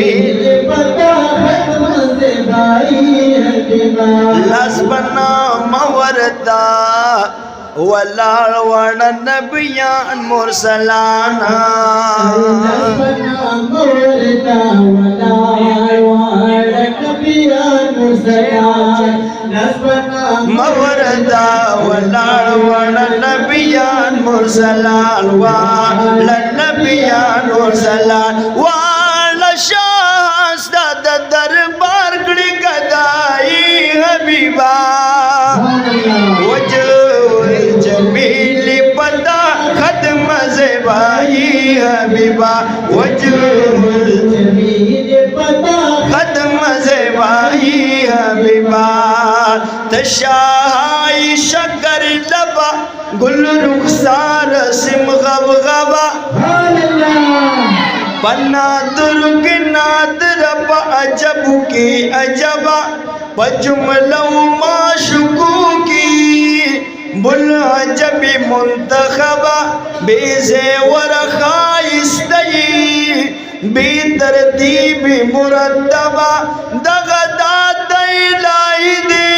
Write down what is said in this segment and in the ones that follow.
जमील पता खत्म से भाई हबीबा लस बना मवरदा वलाल वन नबियान मुरसलाना लस बना मवरदा वलाल वन नबियान मुरसलाना लस बना मवरदा वलाल वन नबियान मुरसलान वाल नबियान मुरसलान वाल शास्ता दरबार गड़ी गदाई हबीबा जमील पता खत्म से भाई हबीबा वजूल जमील पता खत्म से भाई हबीबा तशाई शकर लबा गुल रुखसार सिम गबगबा पन्ना दुर्ग नादरब अजब की अजबा बजुमलो माशुकू की बुल अजबी मुंतखबा बेज़ेवर खाइस्तई बेतरतीब मुरतबा दगदा दैलाई दे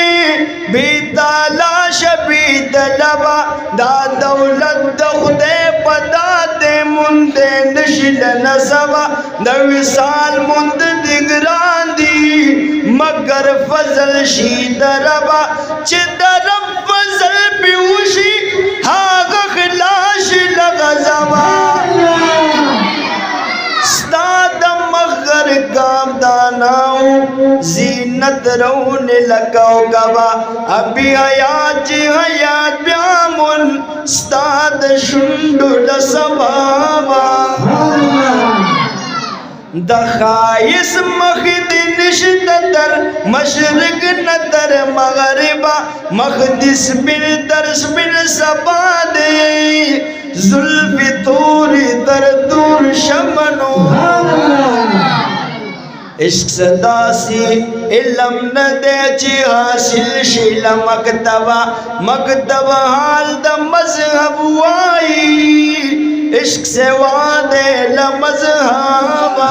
बेतालाश बेतलबा दा दौलत खुदे पदा दे मुंदे नशिल नसबा द विसाल मुंद दिगरांदी मगर फजल शीदरबा चिदरब फजल बिउशी हाग खलाश लगजबा स्ताद मगर काम दानाओ जीनत रौन लगाओ गवा अभी हयात हयात ब्यामुन स्ताद शुंडुल सबाबा दखाइस मखदिन नतर मशरक नतर मगरिबा मखदिस बिन तरस बिन सबादे जुल्फी तूरी तर दूर शमनो इश्क सदा सी इलम न दे ची हासिल शिल मकतबा मकतबा हाल द मजहब वाई इश्क से वादे ल मजहबा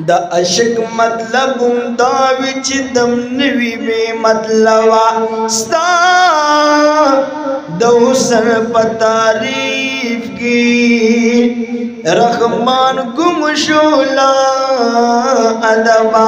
द अशक मतलब दा विच दम नवी बे मतलबा स्ता दो सर पतारीफ की रहमान गुमशुला अदबा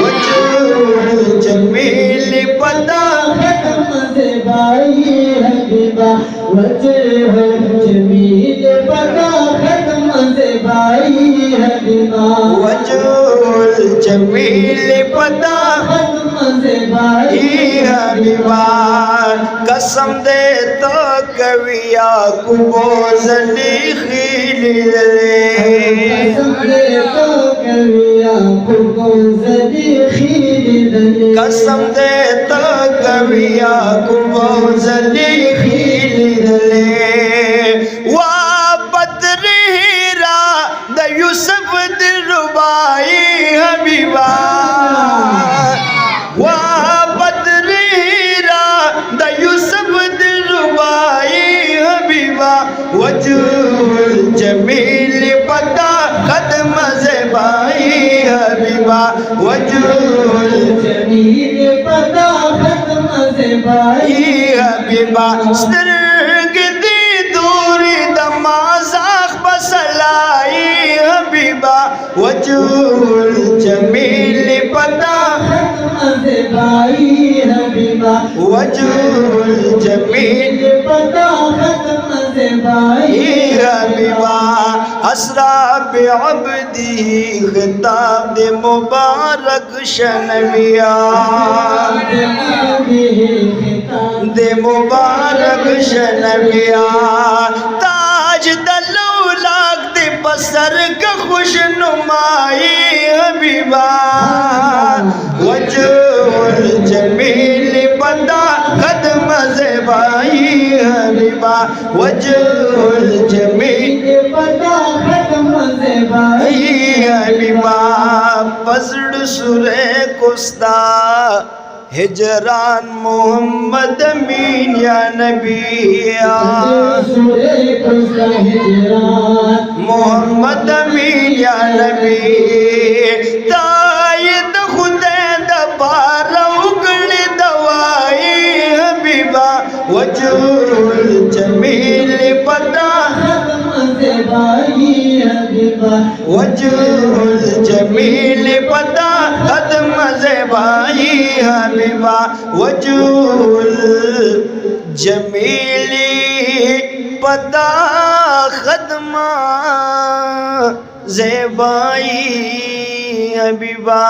वजूल जमील पता खत्म से भाई हबीबा वजूल जमील पता खत्म से भाई हबीबा वजूल जमील पता खत्म से भाई हबीबा कसम दे तो कविया कुबो जली खिली रे कसम दे तो कविया कुबो जली खिली रे कसम दे तो कविया कुबो जली खिली रे वा बद्र हीरा द यूसुफ दिलरुबाई हबीबा वा बद्र हीरा द यूसुफ दिलरुबाई हबीबा वजूल जमील पता खत्म से भाई हबीबा वजूल जमील पता खत्म से भाई हबीबा स्तिर्ग दी दूरी दमाज़ाख बसलाई हबीबा वजूल जमील पता खत्म से भाई हबीबा वजूल जमील पता खत्म से भाई हबीबा असरा बेअब्दी खिताब दे मुबारक शनविया दे मुबारक शनविया ताज दलौलाक दे बसर का खुशनुमाई हबीबा वजूल जमील पता खत्म से भाई हबीबा वजूल जमील पता खत्म से भाई हबीबा पसड़ सुरे कुस्ता हिजरान मोहम्मद अमीन या नबी मोहम्मद अमीन या नबी तायद खुदैद बारौगण दवाई हबीबा वजूल जमील पता वजूल जमील पता कदम ज़ेबाई हबीबा वजूल जमीली पता खदमा ज़ेबाई हबीबा।